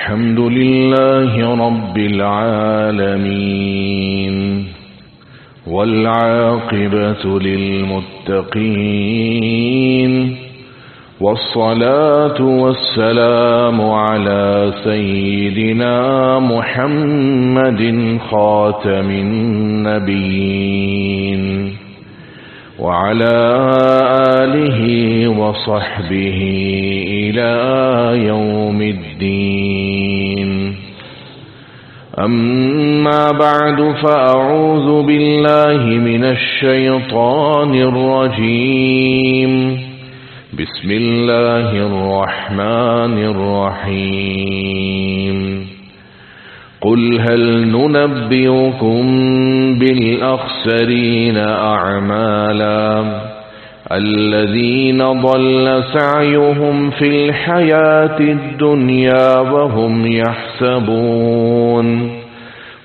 الحمد لله رب العالمين والعاقبة للمتقين والصلاة والسلام على سيدنا محمد خاتم النبيين وعلى آله وصحبه إلى يوم الدين. أما بعد فأعوذ بالله من الشيطان الرجيم. بسم الله الرحمن الرحيم. قل هل ننبئكم بالأخسرين أعمالا الذين ضل سعيهم في الحياة الدنيا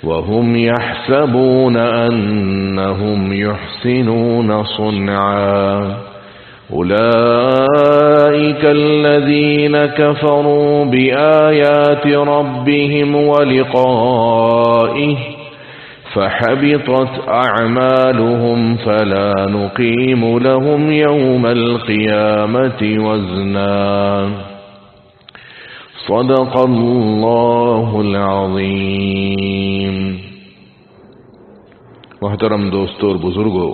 وهم يحسبون أنهم يحسنون صنعا أولئك الذين كفروا بآيات ربهم ولقائه فحبطت أعمالهم فلا نقيم لهم يوم القيامة وزنا. صدق الله العظيم. محترم دوستو اور بزرگوں،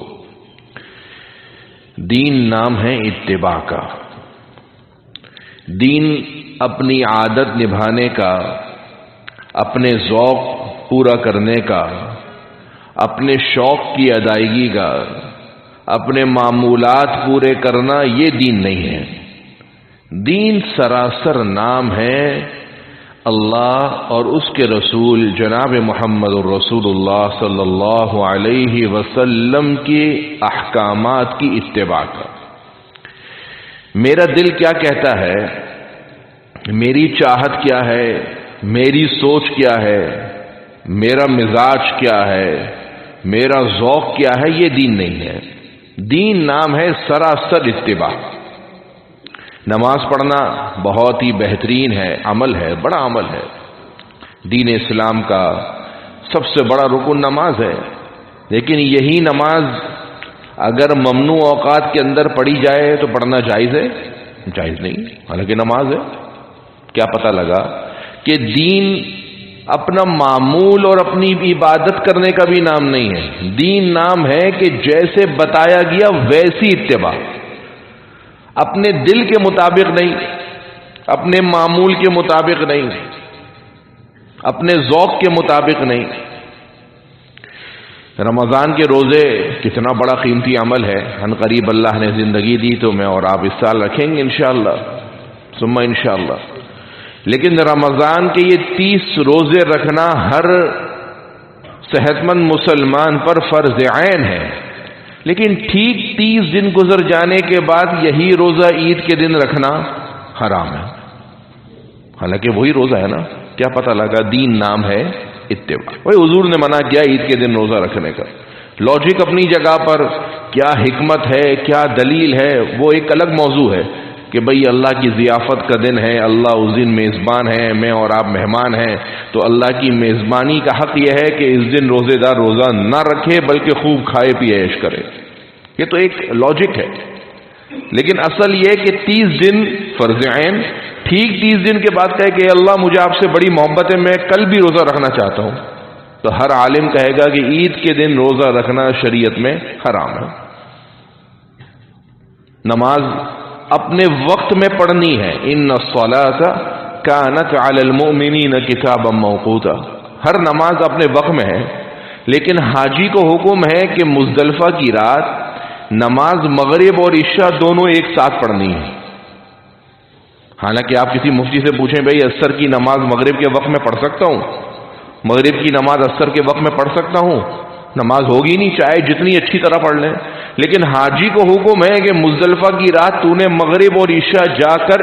دین نام ہے اتباع کا. دین اپنی عادت نبھانے کا، اپنے ذوق پورا کرنے کا، اپنے شوق کی ادائیگی کا، اپنے معمولات پورے کرنا، یہ دین نہیں ہے. دین سراسر نام ہے اللہ اور اس کے رسول جناب محمد الرسول اللہ صلی اللہ علیہ وسلم کے احکامات کی اتباع کا. میرا دل کیا کہتا ہے، میری چاہت کیا ہے، میری سوچ کیا ہے، میرا مزاج کیا ہے، میرا ذوق کیا ہے، یہ دین نہیں ہے. دین نام ہے سراسر اتباع. نماز پڑھنا بہت ہی بہترین ہے، عمل ہے، بڑا عمل ہے. دین اسلام کا سب سے بڑا رکن نماز ہے. لیکن یہی نماز اگر ممنوع اوقات کے اندر پڑھی جائے تو پڑھنا جائز ہے؟ جائز نہیں، حالانکہ نماز ہے. کیا پتہ لگا کہ دین اپنا معمول اور اپنی عبادت کرنے کا بھی نام نہیں ہے. دین نام ہے کہ جیسے بتایا گیا ویسی اتباع، اپنے دل کے مطابق نہیں، اپنے معمول کے مطابق نہیں، اپنے ذوق کے مطابق نہیں. رمضان کے روزے کتنا بڑا قیمتی عمل ہے. ان قریب اللہ نے زندگی دی تو میں اور آپ اس سال رکھیں گے انشاءاللہ ثم انشاءاللہ. لیکن رمضان کے یہ 30 روزے رکھنا ہر صحت مند مسلمان پر فرض عین ہے. لیکن ٹھیک 30 دن گزر جانے کے بعد یہی روزہ عید کے دن رکھنا حرام ہے، حالانکہ وہی روزہ ہے نا. کیا پتہ لگا دین نام ہے اتباع. وہی حضور نے منع کیا عید کے دن روزہ رکھنے کا. لاجک اپنی جگہ پر، کیا حکمت ہے، کیا دلیل ہے، وہ ایک الگ موضوع ہے کہ بھئی اللہ کی ضیافت کا دن ہے، اللہ اس دن میزبان ہے، میں اور آپ مہمان ہیں، تو اللہ کی میزبانی کا حق یہ ہے کہ اس دن روزے دار روزہ نہ رکھے بلکہ خوب کھائے پیے عیش کرے. یہ تو ایک لاجک ہے. لیکن اصل یہ کہ 30 دن فرض عین، ٹھیک 30 دن کے بعد کہے کہ اللہ مجھے آپ سے بڑی محبت ہے، میں کل بھی روزہ رکھنا چاہتا ہوں، تو ہر عالم کہے گا کہ عید کے دن روزہ رکھنا شریعت میں حرام ہے. نماز اپنے وقت میں پڑھنی ہے. ان الصلاۃ کانت علی المؤمنین کتابا موقوتا. ہر نماز اپنے وقت میں ہے. لیکن حاجی کو حکم ہے کہ مزدلفہ کی رات نماز مغرب اور عشاء دونوں ایک ساتھ پڑھنی ہے. حالانکہ آپ کسی مفتی سے پوچھیں بھئی عصر کی نماز مغرب کے وقت میں پڑھ سکتا ہوں، مغرب کی نماز عصر کے وقت میں پڑھ سکتا ہوں؟ نماز ہوگی نہیں، چاہے جتنی اچھی طرح پڑھ لیں. لیکن حاجی کو حکم ہے کہ مزدلفہ کی رات تو نے مغرب اور عشاء جا کر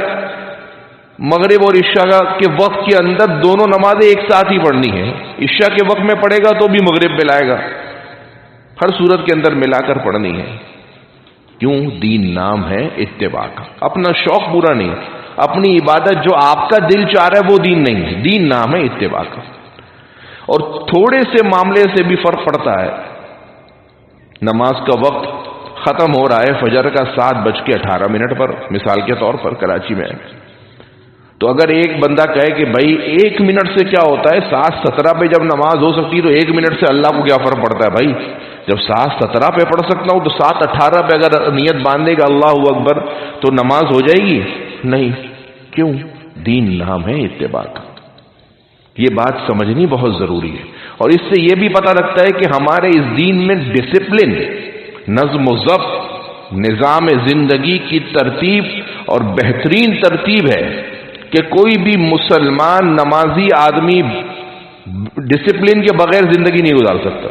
مغرب اور عشاء کے وقت کے اندر دونوں نمازیں ایک ساتھ ہی پڑھنی ہے. عشاء کے وقت میں پڑھے گا تو بھی مغرب میں لائے گا، ہر صورت کے اندر ملا کر پڑھنی ہے. کیوں؟ دین نام ہے اتباع کا. اپنا شوق پورا نہیں، اپنی عبادت جو آپ کا دل چاہ رہا ہے وہ دین نہیں ہے. دین نام ہے اتباع کا. اور تھوڑے سے معاملے سے بھی فرق پڑتا ہے. نماز کا وقت ختم ہو رہا ہے فجر کا 7:18 پر، مثال کے طور پر کراچی میں، تو اگر ایک بندہ کہے کہ بھائی 1 منٹ سے کیا ہوتا ہے، 7:17 پہ جب نماز ہو سکتی ہے تو 1 منٹ سے اللہ کو کیا فرق پڑتا ہے بھائی؟ جب 7:17 پہ پڑھ سکتا ہوں تو 7:18 پہ اگر نیت باندھے گا اللہ اکبر تو نماز ہو جائے گی؟ نہیں. کیوں؟ دین نام ہے اتباع کا. یہ بات سمجھنی بہت ضروری ہے. اور اس سے یہ بھی پتہ لگتا ہے کہ ہمارے اس دین میں ڈسپلن، نظم و ضبط، نظام زندگی کی ترتیب اور بہترین ترتیب ہے کہ کوئی بھی مسلمان نمازی آدمی ڈسپلن کے بغیر زندگی نہیں گزار سکتا.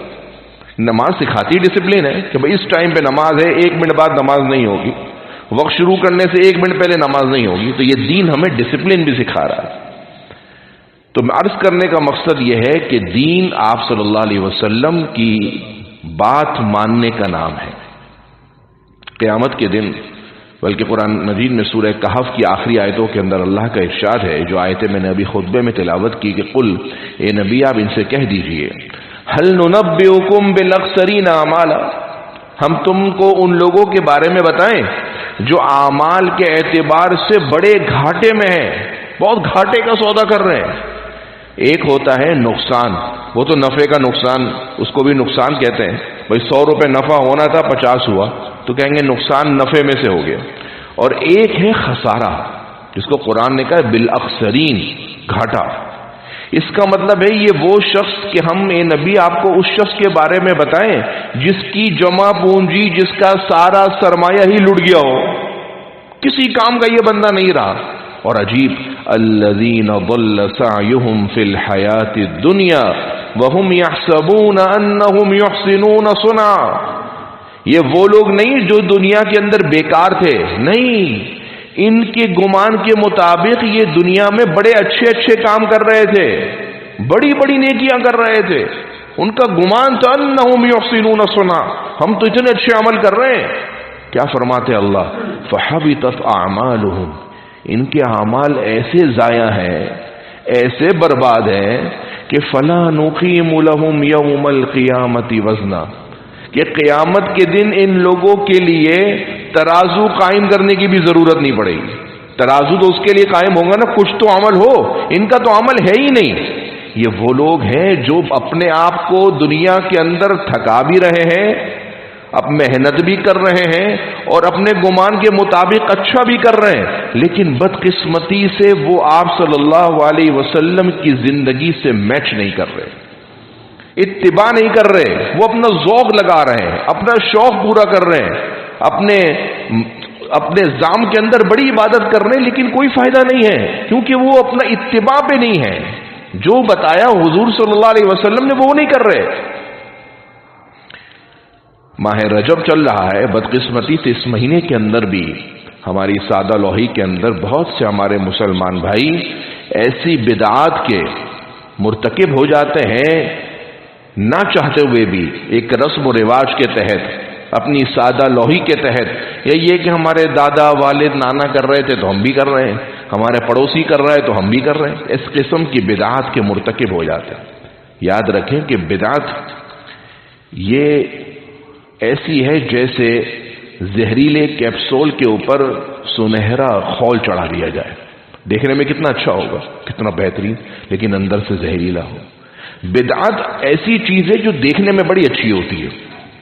نماز سکھاتی ڈسپلن ہے کہ بھئی اس ٹائم پہ نماز ہے، 1 منٹ بعد نماز نہیں ہوگی، وقت شروع کرنے سے 1 منٹ پہلے نماز نہیں ہوگی. تو یہ دین ہمیں ڈسپلن بھی سکھا رہا ہے. تو عرض کرنے کا مقصد یہ ہے کہ دین آپ صلی اللہ علیہ وسلم کی بات ماننے کا نام ہے. قیامت کے دن، بلکہ قرآن مجید میں سورہ کہف کی آخری آیتوں کے اندر اللہ کا ارشاد ہے، جو آیتیں میں نے ابھی خطبے میں تلاوت کی، کہ قل، اے نبی آپ ان سے کہہ دیجئے، هل ننبئکم بالاخسرین اعمالا، ہم تم کو ان لوگوں کے بارے میں بتائیں جو اعمال کے اعتبار سے بڑے گھاٹے میں ہیں، بہت گھاٹے کا سودا کر رہے ہیں. ایک ہوتا ہے نقصان، وہ تو نفع کا نقصان، اس کو بھی نقصان کہتے ہیں. بھئی 100 روپے نفع ہونا تھا 50 ہوا تو کہیں گے نقصان نفع میں سے ہو گیا. اور ایک ہے خسارہ، جس کو قرآن نے کہا بالاخسرین، گھاٹا. اس کا مطلب ہے یہ وہ شخص کہ ہم اے نبی آپ کو اس شخص کے بارے میں بتائیں جس کی جمع پونجی، جس کا سارا سرمایہ ہی لٹ گیا ہو، کسی کام کا یہ بندہ نہیں رہا. اور عجیب، الذین ضل سعیہم فی الحیات الدنیا وہم یحسبون انہم یحسنون صنعا. یہ وہ لوگ نہیں جو دنیا کے اندر بیکار تھے، نہیں، ان کے گمان کے مطابق یہ دنیا میں بڑے اچھے اچھے کام کر رہے تھے، بڑی بڑی نیکیاں کر رہے تھے. ان کا گمان تھا انہم یحسنون صنعا، ہم تو اتنے اچھے عمل کر رہے ہیں. کیا فرماتے اللہ؟ فحبطت اعمالہم، ان کے اعمال ایسے ضائع ہیں، ایسے برباد ہیں کہ فلا نقیم لہم یوم القیامت وزنا، کہ قیامت کے دن ان لوگوں کے لیے ترازو قائم کرنے کی بھی ضرورت نہیں پڑے گی. ترازو تو اس کے لیے قائم ہوگا نا، کچھ تو عمل ہو، ان کا تو عمل ہے ہی نہیں. یہ وہ لوگ ہیں جو اپنے آپ کو دنیا کے اندر تھکا بھی رہے ہیں، اب محنت بھی کر رہے ہیں اور اپنے گمان کے مطابق اچھا بھی کر رہے ہیں، لیکن بدقسمتی سے وہ آپ صلی اللہ علیہ وسلم کی زندگی سے میچ نہیں کر رہے، اتباع نہیں کر رہے. وہ اپنا ذوق لگا رہے ہیں، اپنا شوق پورا کر رہے ہیں، اپنے زام کے اندر بڑی عبادت کر رہے ہیں، لیکن کوئی فائدہ نہیں ہے کیونکہ وہ اپنا اتباع پہ نہیں ہے. جو بتایا حضور صلی اللہ علیہ وسلم نے وہ نہیں کر رہے. ماہ رجب چل رہا ہے، بدقسمتی سے اس مہینے کے اندر بھی ہماری سادہ لوہی کے اندر بہت سے ہمارے مسلمان بھائی ایسی بدعات کے مرتکب ہو جاتے ہیں، نہ چاہتے ہوئے بھی، ایک رسم و رواج کے تحت، اپنی سادہ لوہی کے تحت. یہ کہ ہمارے دادا، والد، نانا کر رہے تھے تو ہم بھی کر رہے ہیں، ہمارے پڑوسی کر رہا ہے تو ہم بھی کر رہے ہیں. اس قسم کی بدعات کے مرتکب ہو جاتے ہیں. یاد رکھیں کہ بدعت یہ ایسی ہے جیسے زہریلے کیپسول کے اوپر سنہرا خول چڑھا دیا جائے. دیکھنے میں کتنا اچھا ہوگا، کتنا بہترین، لیکن اندر سے زہریلا ہو. بدعت ایسی چیز ہے جو دیکھنے میں بڑی اچھی ہوتی ہے،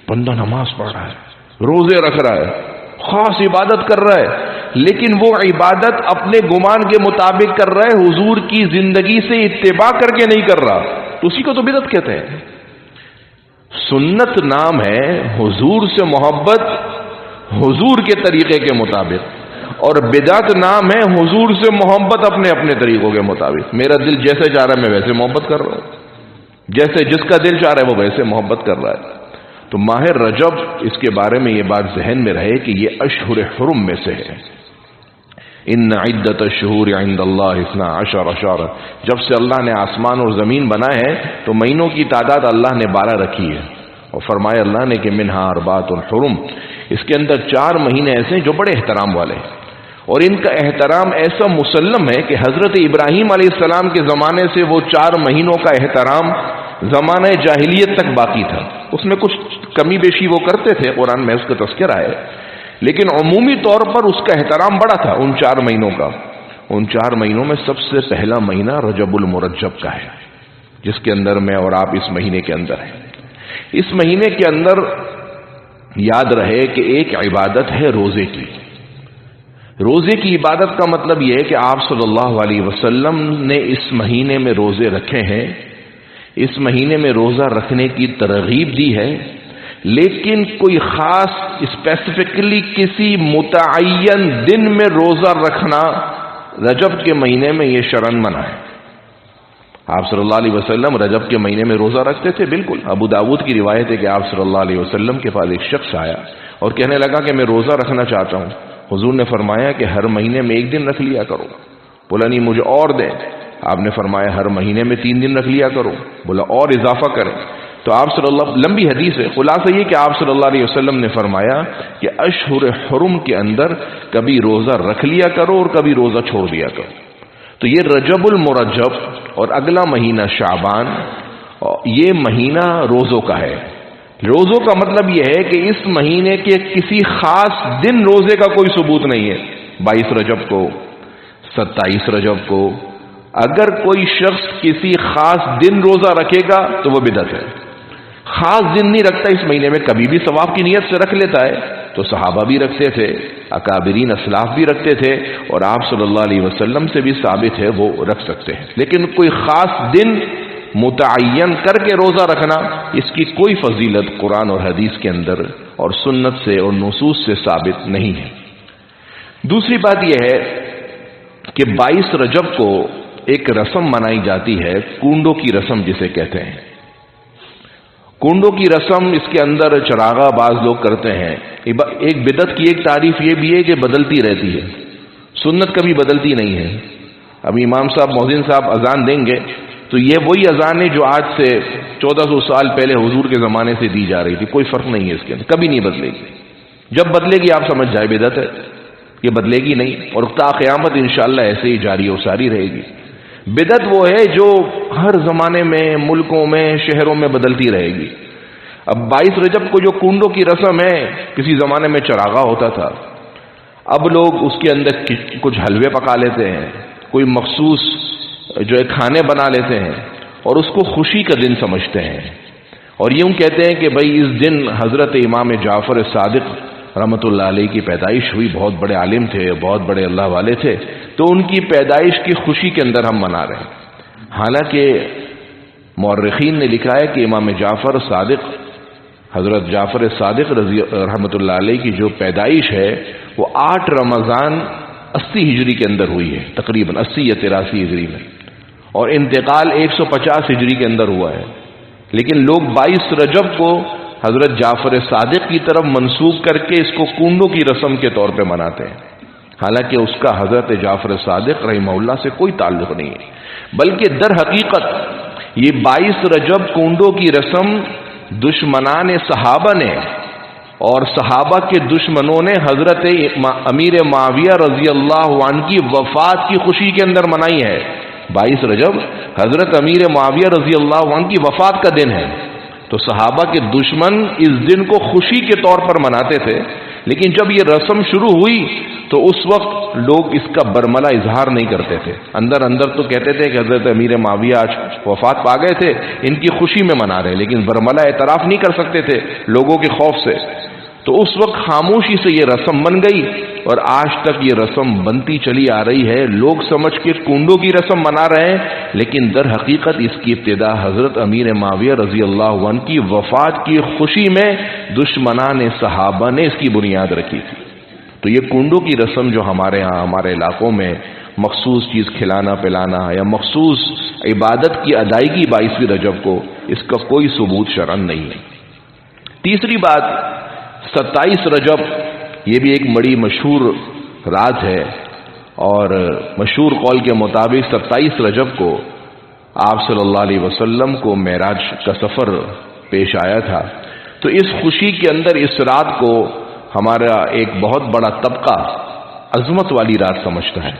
بندہ نماز پڑھ رہا ہے، روزے رکھ رہا ہے، خاص عبادت کر رہا ہے، لیکن وہ عبادت اپنے گمان کے مطابق کر رہا ہے، حضور کی زندگی سے اتباع کر کے نہیں کر رہا، تو اسی کو تو بدعت کہتے ہیں. سنت نام ہے حضور سے محبت حضور کے طریقے کے مطابق، اور بدعت نام ہے حضور سے محبت اپنے اپنے طریقوں کے مطابق. میرا دل جیسے چاہ رہا ہے میں ویسے محبت کر رہا ہوں، جیسے جس کا دل چاہ رہا ہے وہ ویسے محبت کر رہا ہے. تو ماہ رجب، اس کے بارے میں یہ بات ذہن میں رہے کہ یہ اشہر حرم میں سے ہے. ان عدت الشہور عند اللہ 12 شہرا، جب سے اللہ نے آسمان اور زمین بنائے ہیں تو مہینوں کی تعداد اللہ نے 12 رکھی ہے، اور فرمایا اللہ نے کہ منہا اربعۃ حرم، اس کے اندر 4 مہینے ایسے ہیں جو بڑے احترام والے ہیں. اور ان کا احترام ایسا مسلم ہے کہ حضرت ابراہیم علیہ السلام کے زمانے سے وہ 4 مہینوں کا احترام زمانہ جاہلیت تک باقی تھا. اس میں کچھ کمی بیشی وہ کرتے تھے، قرآن میں اس کا تذکرہ ہے، لیکن عمومی طور پر اس کا احترام بڑا تھا ان 4 مہینوں کا. ان 4 مہینوں میں سب سے پہلا مہینہ رجب المرجب کا ہے، جس کے اندر میں اور آپ اس مہینے کے اندر ہیں. اس مہینے کے اندر یاد رہے کہ ایک عبادت ہے روزے کی. روزے کی عبادت کا مطلب یہ ہے کہ آپ صلی اللہ علیہ وسلم نے اس مہینے میں روزے رکھے ہیں، اس مہینے میں روزہ رکھنے کی ترغیب دی ہے، لیکن کوئی خاص اسپیسیفکلی کسی متعین دن میں روزہ رکھنا رجب کے مہینے میں یہ شرعاً منع ہے. آپ صلی اللہ علیہ وسلم رجب کے مہینے میں روزہ رکھتے تھے. بالکل ابو داود کی روایت ہے کہ آپ صلی اللہ علیہ وسلم کے پاس ایک شخص آیا اور کہنے لگا کہ میں روزہ رکھنا چاہتا ہوں. حضور نے فرمایا کہ ہر مہینے میں 1 دن رکھ لیا کرو. بولا نہیں مجھے اور دیں. آپ نے فرمایا ہر مہینے میں 3 دن رکھ لیا کرو. بولا اور اضافہ کریں. تو آپ صلی اللہ، لمبی حدیث ہے، خلاصہ یہ کہ آپ صلی اللہ علیہ وسلم نے فرمایا کہ اشہر حرم کے اندر کبھی روزہ رکھ لیا کرو اور کبھی روزہ چھوڑ دیا کرو. تو یہ رجب المرجب اور اگلا مہینہ شعبان، یہ مہینہ روزوں کا ہے. روزوں کا مطلب یہ ہے کہ اس مہینے کے کسی خاص دن روزے کا کوئی ثبوت نہیں ہے. 22 رجب کو، 27 رجب کو، اگر کوئی شخص کسی خاص دن روزہ رکھے گا تو وہ بدعت ہے. خاص دن نہیں رکھتا اس مہینے میں، کبھی بھی ثواب کی نیت سے رکھ لیتا ہے. تو صحابہ بھی رکھتے تھے، اکابرین اسلاف بھی رکھتے تھے، اور آپ صلی اللہ علیہ وسلم سے بھی ثابت ہے وہ رکھ سکتے ہیں. لیکن کوئی خاص دن متعین کر کے روزہ رکھنا، اس کی کوئی فضیلت قرآن اور حدیث کے اندر اور سنت سے اور نصوص سے ثابت نہیں ہے. دوسری بات یہ ہے کہ 22 رجب کو ایک رسم منائی جاتی ہے، کنڈوں کی رسم جسے کہتے ہیں. کنڈوں کی رسم، اس کے اندر چراغا بعض لوگ کرتے ہیں. ایک بدعت کی ایک تعریف یہ بھی ہے کہ بدلتی رہتی ہے، سنت کبھی بدلتی نہیں ہے. اب امام صاحب مؤذن صاحب اذان دیں گے تو یہ وہی اذان ہے جو آج سے 1400 سال پہلے حضور کے زمانے سے دی جا رہی تھی. کوئی فرق نہیں ہے اس کے اندر، کبھی نہیں بدلے گی. جب بدلے گی آپ سمجھ جائے بدعت ہے، یہ بدلے گی نہیں، اور تا قیامت انشاءاللہ ایسے ہی جاری و ساری رہے گی. بدعت وہ ہے جو ہر زمانے میں، ملکوں میں، شہروں میں بدلتی رہے گی. اب 22 رجب کو جو کنڈوں کی رسم ہے، کسی زمانے میں چراغا ہوتا تھا، اب لوگ اس کے اندر کچھ حلوے پکا لیتے ہیں، کوئی مخصوص جو ہے کھانے بنا لیتے ہیں، اور اس کو خوشی کا دن سمجھتے ہیں. اور یوں کہتے ہیں کہ بھائی اس دن حضرت امام جعفر صادق رحمۃ اللہ علیہ کی پیدائش ہوئی. بہت بڑے عالم تھے، بہت بڑے اللہ والے تھے، تو ان کی پیدائش کی خوشی کے اندر ہم منا رہے ہیں. حالانکہ مورخین نے لکھا ہے کہ امام جعفر صادق، حضرت جعفر صادق رحمۃ اللہ علیہ کی جو پیدائش ہے وہ 8 رمضان 80 ہجری کے اندر ہوئی ہے، تقریباً 80 یا 83 ہجری میں، اور انتقال 150 ہجری کے اندر ہوا ہے. لیکن لوگ 22 رجب کو حضرت جعفر صادق کی طرف منسوب کر کے اس کو کنڈوں کی رسم کے طور پہ مناتے ہیں، حالانکہ اس کا حضرت جعفر صادق رحمہ اللہ سے کوئی تعلق نہیں ہے. بلکہ در حقیقت یہ 22 رجب کنڈوں کی رسم دشمنان صحابہ نے اور صحابہ کے دشمنوں نے حضرت امیر معاویہ رضی اللہ عنہ کی وفات کی خوشی کے اندر منائی ہے. 22 رجب حضرت امیر معاویہ رضی اللہ عنہ کی وفات کا دن ہے. تو صحابہ کے دشمن اس دن کو خوشی کے طور پر مناتے تھے، لیکن جب یہ رسم شروع ہوئی تو اس وقت لوگ اس کا برملا اظہار نہیں کرتے تھے. اندر اندر تو کہتے تھے کہ حضرت امیر معاویہ آج وفات پا گئے تھے، ان کی خوشی میں منا رہے، لیکن برملا اعتراف نہیں کر سکتے تھے لوگوں کے خوف سے. تو اس وقت خاموشی سے یہ رسم بن گئی، اور آج تک یہ رسم بنتی چلی آ رہی ہے. لوگ سمجھ کے کنڈوں کی رسم منا رہے ہیں، لیکن در حقیقت اس کی ابتدا حضرت امیر معاویہ رضی اللہ عنہ کی وفات کی خوشی میں دشمنان صحابہ نے اس کی بنیاد رکھی تھی. تو یہ کنڈوں کی رسم جو ہمارے ہاں ہمارے علاقوں میں مخصوص چیز کھلانا پلانا یا مخصوص عبادت کی ادائیگی 22 رجب کو، اس کا کوئی ثبوت شرعاً نہیں ہے. تیسری بات، 27 رجب یہ بھی ایک بڑی مشہور رات ہے، اور مشہور قول کے مطابق 27 رجب کو آپ صلی اللہ علیہ وسلم کو معراج کا سفر پیش آیا تھا. تو اس خوشی کے اندر اس رات کو ہمارا ایک بہت بڑا طبقہ عظمت والی رات سمجھتا ہے۔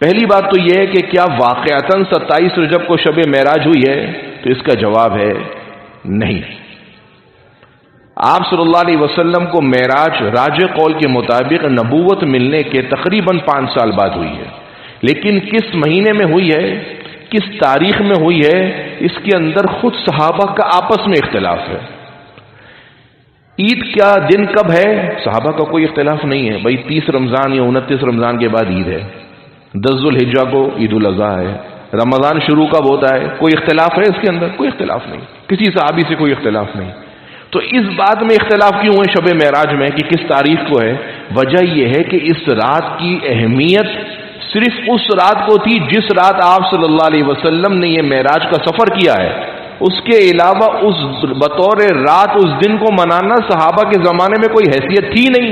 پہلی بات تو یہ ہے کہ کیا واقعتاً 27 رجب کو شب معراج ہوئی ہے؟ تو اس کا جواب ہے نہیں۔ آپ صلی اللہ علیہ وسلم کو معراج راجح قول کے مطابق نبوت ملنے کے تقریباً 5 سال بعد ہوئی ہے، لیکن کس مہینے میں ہوئی ہے، کس تاریخ میں ہوئی ہے، اس کے اندر خود صحابہ کا آپس میں اختلاف ہے۔ عید کا دن کب ہے؟ صحابہ کا کوئی اختلاف نہیں ہے، بھائی 30 رمضان یا 29 رمضان کے بعد عید ہے، 10 ذوالحجہ کو عید الاضحیٰ ہے، رمضان شروع کب ہوتا ہے، کوئی اختلاف ہے اس کے اندر؟ کوئی اختلاف نہیں، کسی صحابی سے کوئی اختلاف نہیں۔ تو اس بات میں اختلاف کیوں ہے شب معراج میں کہ کس تاریخ کو ہے؟ وجہ یہ ہے کہ اس رات کی اہمیت صرف اس رات کو تھی جس رات آپ صلی اللہ علیہ وسلم نے یہ معراج کا سفر کیا ہے، اس کے علاوہ اس بطور رات اس دن کو منانا صحابہ کے زمانے میں کوئی حیثیت تھی نہیں۔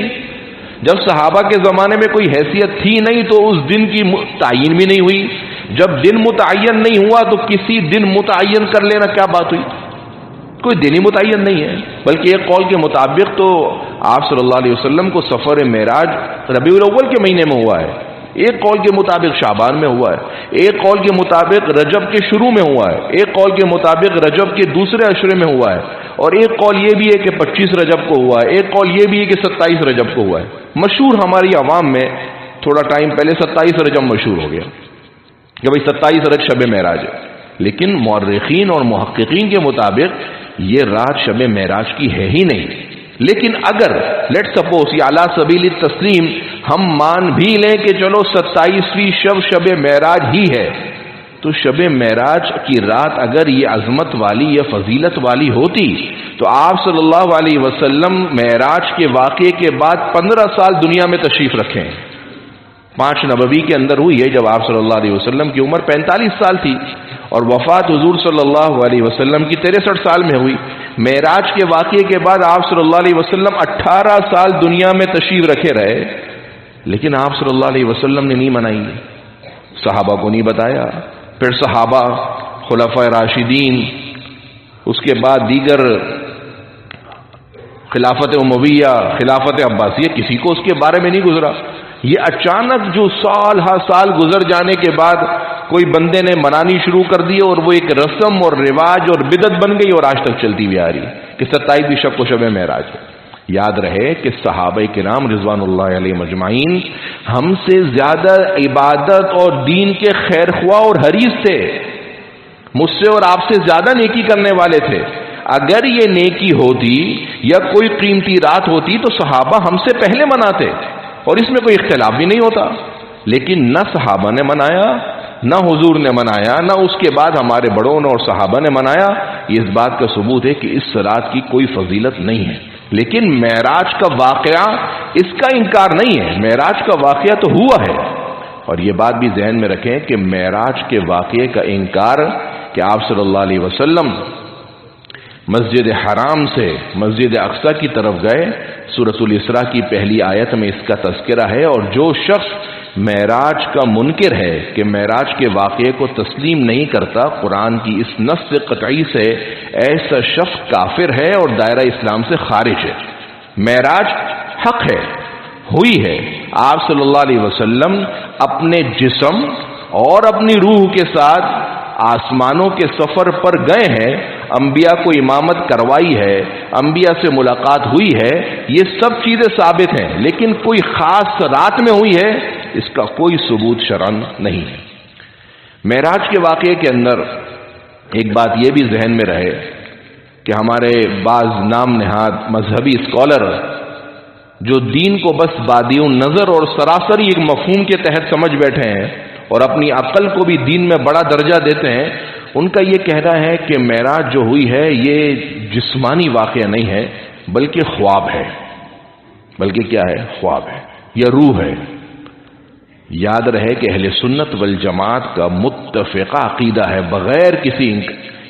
جب صحابہ کے زمانے میں کوئی حیثیت تھی نہیں تو اس دن کی تعین بھی نہیں ہوئی۔ جب دن متعین نہیں ہوا تو کسی دن متعین کر لینا کیا بات ہوئی؟ کوئی دن ہی متعین نہیں ہے، بلکہ ایک قول کے مطابق تو آپ صلی اللہ علیہ وسلم کو سفر معراج ربیع الاول کے مہینے میں ہوا ہے، ایک قول کے مطابق شعبان میں ہوا ہے، ایک قول کے مطابق رجب کے شروع میں ہوا ہے، ایک قول کے مطابق رجب کے دوسرے عشرے میں ہوا ہے، اور ایک قول یہ بھی ہے کہ 25 رجب کو ہوا ہے، ایک قول یہ بھی ہے کہ 27 رجب کو ہوا ہے۔ مشہور ہماری عوام میں تھوڑا ٹائم پہلے 27 رجب مشہور ہو گیا کہ بھائی 27 رجب شب معراج ہے، لیکن مورخین اور محققین کے مطابق یہ رات شب معراج کی ہے ہی نہیں۔ لیکن اگر لیٹ سپوز یہ اعلیٰ سبیل تسلیم ہم مان بھی لیں کہ چلو 27ویں شب معراج ہی ہے، تو شب معراج کی رات اگر یہ عظمت والی یا فضیلت والی ہوتی تو آپ صلی اللہ علیہ وسلم معراج کے واقعے کے بعد 15 سال دنیا میں تشریف رکھیں۔ 5 نبوی کے اندر ہوئی ہے جب آپ صلی اللہ علیہ وسلم کی عمر 45 سال تھی، اور وفات حضور صلی اللہ علیہ وسلم کی 63 سال میں ہوئی۔ معراج کے واقعے کے بعد آپ صلی اللہ علیہ وسلم 18 سال دنیا میں تشریف رکھے رہے، لیکن آپ صلی اللہ علیہ وسلم نے نہیں منائی، صحابہ کو نہیں بتایا۔ پھر صحابہ، خلفائے راشدین، اس کے بعد دیگر خلافت امویہ، خلافت عباسیہ، کسی کو اس کے بارے میں نہیں گزرا۔ یہ اچانک جو سال ہر سال گزر جانے کے بعد کوئی بندے نے منانی شروع کر دی اور وہ ایک رسم اور رواج اور بدعت بن گئی اور آج تک چلتی ہوئی آ رہی کہ 27ویں شب کو شب معراج ہے۔ یاد رہے کہ صحابہ کرام رضوان اللہ علیہ مجمعین ہم سے زیادہ عبادت اور دین کے خیر خواہ اور حریص تھے، مجھ سے اور آپ سے زیادہ نیکی کرنے والے تھے۔ اگر یہ نیکی ہوتی یا کوئی قیمتی رات ہوتی تو صحابہ ہم سے پہلے مناتے اور اس میں کوئی اختلاف بھی نہیں ہوتا، لیکن نہ صحابہ نے منایا، نہ حضور نے منایا، نہ اس کے بعد ہمارے بڑوں نے اور صحابہ نے منایا۔ یہ اس بات کا ثبوت ہے کہ اس رات کی کوئی فضیلت نہیں ہے۔ لیکن معراج کا واقعہ اس کا انکار نہیں ہے، معراج کا واقعہ تو ہوا ہے، اور یہ بات بھی ذہن میں رکھیں کہ معراج کے واقعے کا انکار کہ آپ صلی اللہ علیہ وسلم مسجد حرام سے مسجد اقصی کی طرف گئے، سورۃ الاسراء کی پہلی آیت میں اس کا تذکرہ ہے، اور جو شخص معراج کا منکر ہے کہ معراج کے واقعے کو تسلیم نہیں کرتا قرآن کی اس نص قطعی سے، ایسا شخص کافر ہے اور دائرہ اسلام سے خارج ہے۔ معراج حق ہے، ہوئی ہے، آپ صلی اللہ علیہ وسلم اپنے جسم اور اپنی روح کے ساتھ آسمانوں کے سفر پر گئے ہیں، انبیاء کو امامت کروائی ہے، انبیاء سے ملاقات ہوئی ہے، یہ سب چیزیں ثابت ہیں، لیکن کوئی خاص رات میں ہوئی ہے اس کا کوئی ثبوت شرعن نہیں ہے۔ معراج کے واقعے کے اندر ایک بات یہ بھی ذہن میں رہے کہ ہمارے بعض نام نہاد مذہبی اسکالر جو دین کو بس بادی نظر اور سراسری ایک مفہوم کے تحت سمجھ بیٹھے ہیں اور اپنی عقل کو بھی دین میں بڑا درجہ دیتے ہیں، ان کا یہ کہنا ہے کہ معراج جو ہوئی ہے یہ جسمانی واقعہ نہیں ہے بلکہ خواب ہے، بلکہ کیا ہے؟ خواب ہے یا روح ہے۔ یاد رہے کہ اہل سنت والجماعت کا متفقہ عقیدہ ہے بغیر کسی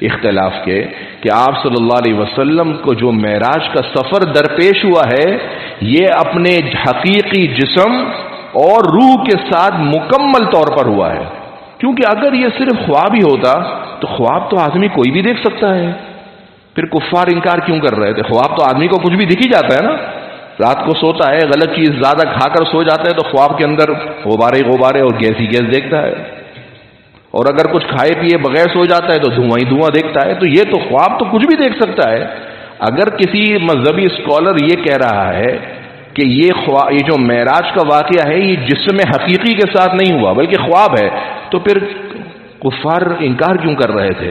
اختلاف کے کہ آپ صلی اللہ علیہ وسلم کو جو معراج کا سفر درپیش ہوا ہے یہ اپنے حقیقی جسم اور روح کے ساتھ مکمل طور پر ہوا ہے، کیونکہ اگر یہ صرف خواب ہی ہوتا تو خواب تو آدمی کوئی بھی دیکھ سکتا ہے، پھر کفار انکار کیوں کر رہے تھے؟ خواب تو آدمی کو کچھ بھی دکھ ہی جاتا ہے نا، رات کو سوتا ہے، غلط چیز زیادہ کھا کر سو جاتا ہے تو خواب کے اندر غبارے اور گیس ہی گیس دیکھتا ہے، اور اگر کچھ کھائے پیے بغیر سو جاتا ہے تو دھواں ہی دھواں دیکھتا ہے۔ تو یہ تو خواب تو کچھ بھی دیکھ سکتا ہے۔ اگر کسی مذہبی اسکالر یہ کہہ رہا ہے کہ یہ جو معراج کا واقعہ ہے یہ جسم حقیقی کے ساتھ نہیں ہوا بلکہ خواب ہے، تو پھر کفار انکار کیوں کر رہے تھے؟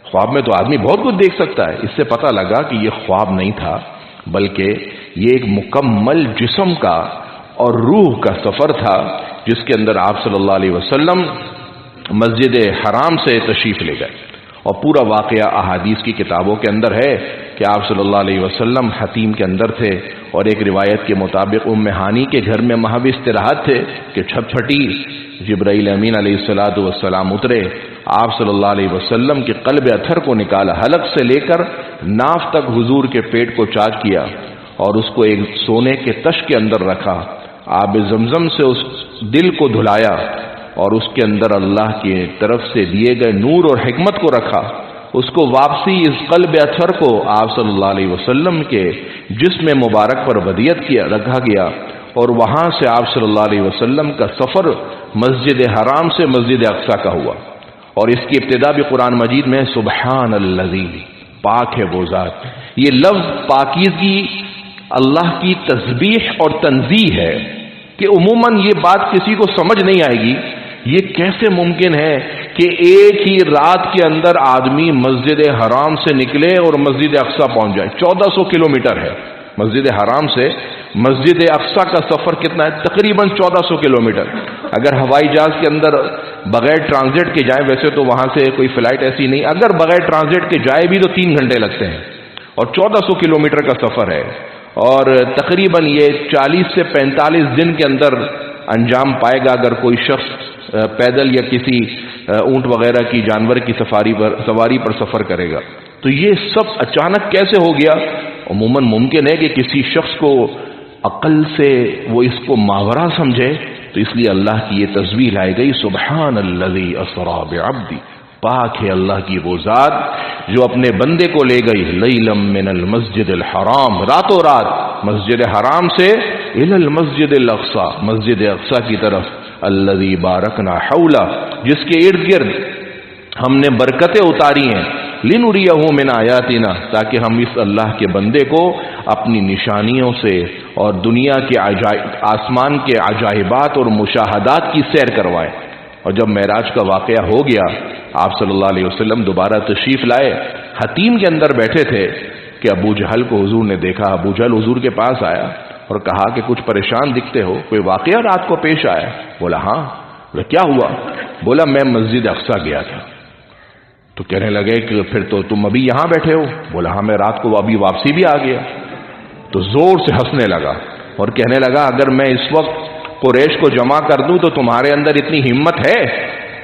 خواب میں تو آدمی بہت کچھ دیکھ سکتا ہے۔ اس سے پتہ لگا کہ یہ خواب نہیں تھا بلکہ یہ ایک مکمل جسم کا اور روح کا سفر تھا، جس کے اندر آپ صلی اللہ علیہ وسلم مسجد حرام سے تشریف لے گئے۔ اور پورا واقعہ احادیث کی کتابوں کے اندر ہے کہ آپ صلی اللہ علیہ وسلم حتیم کے اندر تھے، اور ایک روایت کے مطابق ام ہانی کے گھر میں محض استراحت تھے کہ چھپ چھٹی جبرائیل امین علیہ الصلوۃ والسلام اترے، آپ صلی اللہ علیہ وسلم کے قلب اطہر کو نکالا، حلق سے لے کر ناف تک حضور کے پیٹ کو چاک کیا اور اس کو ایک سونے کے تش کے اندر رکھا، آب زمزم سے اس دل کو دھلایا اور اس کے اندر اللہ کی طرف سے دیے گئے نور اور حکمت کو رکھا، اس کو واپسی اس قلب اطہر کو آپ صلی اللہ علیہ وسلم کے جسم مبارک پر ودیعت کیا رکھا گیا، اور وہاں سے آپ صلی اللہ علیہ وسلم کا سفر مسجد حرام سے مسجد اقصی کا ہوا، اور اس کی ابتدا بھی قرآن مجید میں سبحان الذی، پاک ہے وہ ذات۔ یہ لفظ پاکیزگی اللہ کی تسبیح اور تنزیہ ہے کہ عموماً یہ بات کسی کو سمجھ نہیں آئے گی، یہ کیسے ممکن ہے کہ ایک ہی رات کے اندر آدمی مسجد حرام سے نکلے اور مسجد اقصی پہنچ جائے۔ 1400 کلومیٹر ہے مسجد حرام سے مسجد اقصی کا سفر کتنا ہے؟ تقریباً 1400 کلومیٹر۔ اگر ہوائی جہاز کے اندر بغیر ٹرانزٹ کے جائیں، ویسے تو وہاں سے کوئی فلائٹ ایسی نہیں، اگر بغیر ٹرانزٹ کے جائے بھی تو 3 گھنٹے لگتے ہیں، اور 1400 کلومیٹر کا سفر ہے، اور تقریباً یہ 40 سے 45 دن کے اندر انجام پائے گا اگر کوئی شخص پیدل یا کسی اونٹ وغیرہ کی جانور کی سواری پر سفر کرے گا۔ تو یہ سب اچانک کیسے ہو گیا؟ عموماً ممکن ہے کہ کسی شخص کو عقل سے وہ اس کو ماورا سمجھے، تو اس لیے اللہ کی یہ تسبیح لائی گئی، سبحان الذی اسری بعبدی، پاک ہے اللہ کی وہ ذات جو اپنے بندے کو لے گئی لیلا من المسجد الحرام، راتوں رات مسجد حرام سے الی المسجد الاقصی، مسجد اقصی کی طرف، الذی بارکنا حولہ، جس کے ارد گرد ہم نے برکتیں اتاری ہیں، لنریہ من آیاتنا، تاکہ ہم اس اللہ کے بندے کو اپنی نشانیوں سے اور دنیا کے آسمان کے عجائبات اور مشاہدات کی سیر کروائے۔ اور جب معراج کا واقعہ ہو گیا، آپ صلی اللہ علیہ وسلم دوبارہ تشریف لائے، حتیم کے اندر بیٹھے تھے کہ ابو جہل کو حضور نے دیکھا۔ ابو جہل حضور کے پاس آیا اور کہا کہ کچھ پریشان دکھتے ہو، کوئی واقعہ رات کو پیش آیا؟ بولا ہاں۔ بولا کیا ہوا؟ بولا میں مسجد اقصی گیا تھا۔ تو کہنے لگے کہ پھر تو تم ابھی یہاں بیٹھے ہو؟ بولا ہاں میں رات کو ابھی واپسی بھی آ گیا۔ تو زور سے ہنسنے لگا اور کہنے لگا اگر میں اس وقت قریش کو جمع کر دوں تو تمہارے اندر اتنی ہمت ہے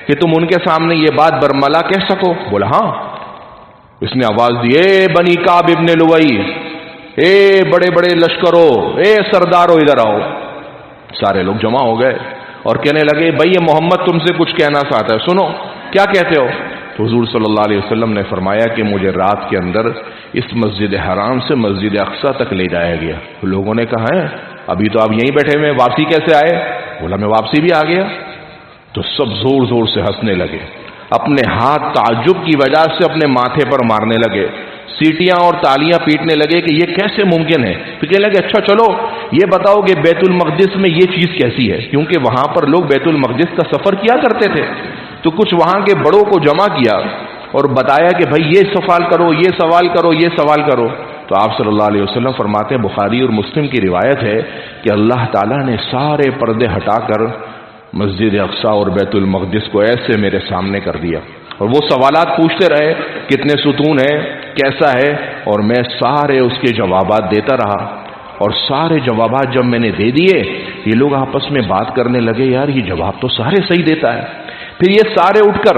کہ تم ان کے سامنے یہ بات برملا کہہ سکو؟ بولا ہاں۔ اس نے آواز دی، اے بنی کعب ابن لؤی، اے بڑے بڑے لشکروں، اے سرداروں ادھر آؤ۔ سارے لوگ جمع ہو گئے اور کہنے لگے بھائی یہ محمد تم سے کچھ کہنا چاہتا ہے، سنو کیا کہتے ہو؟ تو حضور صلی اللہ علیہ وسلم نے فرمایا کہ مجھے رات کے اندر اس مسجد حرام سے مسجد اقصی تک لے جایا گیا۔ لوگوں نے کہا ہے ابھی تو آپ یہیں بیٹھے ہوئے، واپسی کیسے آئے؟ بولا میں واپسی بھی آ گیا۔ تو سب زور زور سے ہنسنے لگے، اپنے ہاتھ تعجب کی وجہ سے اپنے ماتھے پر مارنے لگے، سیٹیاں اور تالیاں پیٹنے لگے کہ یہ کیسے ممکن ہے۔ پھر کہنے لگے اچھا چلو یہ بتاؤ کہ بیت المقدس میں یہ چیز کیسی ہے، کیونکہ وہاں پر لوگ بیت المقدس کا سفر کیا کرتے تھے۔ تو کچھ وہاں کے بڑوں کو جمع کیا اور بتایا کہ بھائی یہ سوال کرو، یہ سوال کرو، یہ سوال کرو۔ تو آپ صلی اللہ علیہ وسلم فرماتے ہیں، بخاری اور مسلم کی روایت ہے کہ اللہ تعالیٰ نے سارے پردے ہٹا کر مسجد اقصی اور بیت المقدس کو ایسے میرے سامنے کر دیا، اور وہ سوالات پوچھتے رہے کتنے ستون ہے، کیسا ہے، اور میں سارے اس کے جوابات دیتا رہا۔ اور سارے جوابات جب میں نے دے دیے، یہ لوگ آپس میں بات کرنے لگے یار یہ جواب تو سارے صحیح دیتا ہے۔ پھر یہ سارے اٹھ کر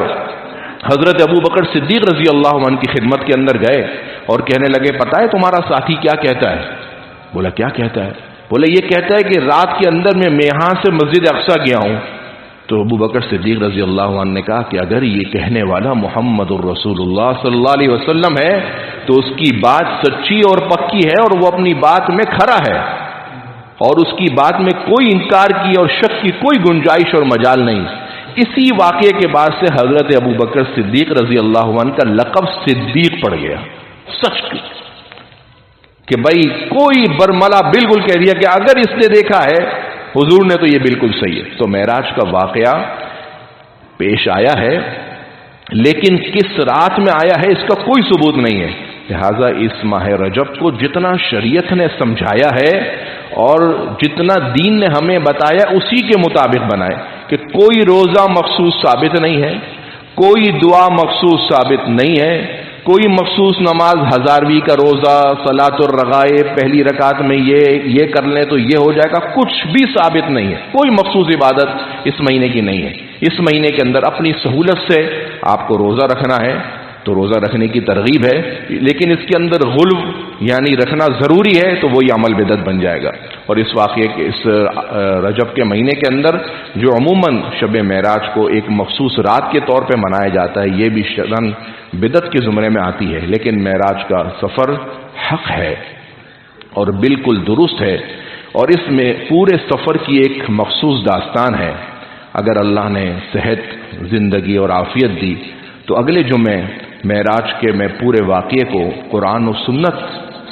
حضرت ابو بکر صدیق رضی اللہ عنہ کی خدمت کے اندر گئے اور کہنے لگے پتہ ہے تمہارا ساتھی کیا کہتا ہے؟ بولا کیا کہتا ہے؟ بولا یہ کہتا ہے کہ رات کے اندر میں یہاں سے مسجد اقصی گیا ہوں۔ تو ابو بکر صدیق رضی اللہ عنہ نے کہا کہ اگر یہ کہنے والا محمد الرسول اللہ صلی اللہ علیہ وسلم ہے تو اس کی بات سچی اور پکی ہے اور وہ اپنی بات میں کھرا ہے، اور اس کی بات میں کوئی انکار کی اور شک کی کوئی گنجائش اور مجال نہیں. اسی واقعے کے بعد سے حضرت ابو بکر صدیق رضی اللہ عنہ کا لقب صدیق پڑ گیا. سچ کہ بھائی کوئی برملا بالکل کہہ دیا کہ اگر اس نے دیکھا ہے حضور نے تو یہ بالکل صحیح ہے. تو معراج کا واقعہ پیش آیا ہے لیکن کس رات میں آیا ہے اس کا کوئی ثبوت نہیں ہے. لہذا اس ماہ رجب کو جتنا شریعت نے سمجھایا ہے اور جتنا دین نے ہمیں بتایا اسی کے مطابق بنائے کہ کوئی روزہ مخصوص ثابت نہیں ہے, کوئی دعا مخصوص ثابت نہیں ہے, کوئی مخصوص نماز 1000ویں کا روزہ, صلاۃ الرغائب پہلی رکعت میں یہ کر لیں تو یہ ہو جائے گا, کچھ بھی ثابت نہیں ہے. کوئی مخصوص عبادت اس مہینے کی نہیں ہے. اس مہینے کے اندر اپنی سہولت سے آپ کو روزہ رکھنا ہے تو روزہ رکھنے کی ترغیب ہے, لیکن اس کے اندر غلو یعنی رکھنا ضروری ہے تو وہی عمل بدعت بن جائے گا. اور اس واقعے کے اس رجب کے مہینے کے اندر جو عموماً شب معراج کو ایک مخصوص رات کے طور پہ منایا جاتا ہے یہ بھی شرعاً بدعت کے زمرے میں آتی ہے, لیکن معراج کا سفر حق ہے اور بالکل درست ہے, اور اس میں پورے سفر کی ایک مخصوص داستان ہے. اگر اللہ نے صحت, زندگی اور عافیت دی تو اگلے جمعے معراج کے میں پورے واقعے کو قرآن و سنت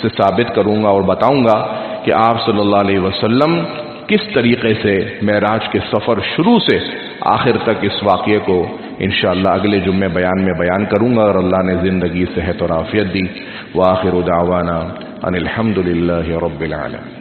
سے ثابت کروں گا اور بتاؤں گا کہ آپ صلی اللہ علیہ وسلم کس طریقے سے معراج کے سفر شروع سے آخر تک اس واقعے کو انشاءاللہ اگلے جمعے بیان کروں گا, اور اللہ نے زندگی, صحت اور عافیت دی. وآخر دعوانا ان الحمد للہ رب العالمین.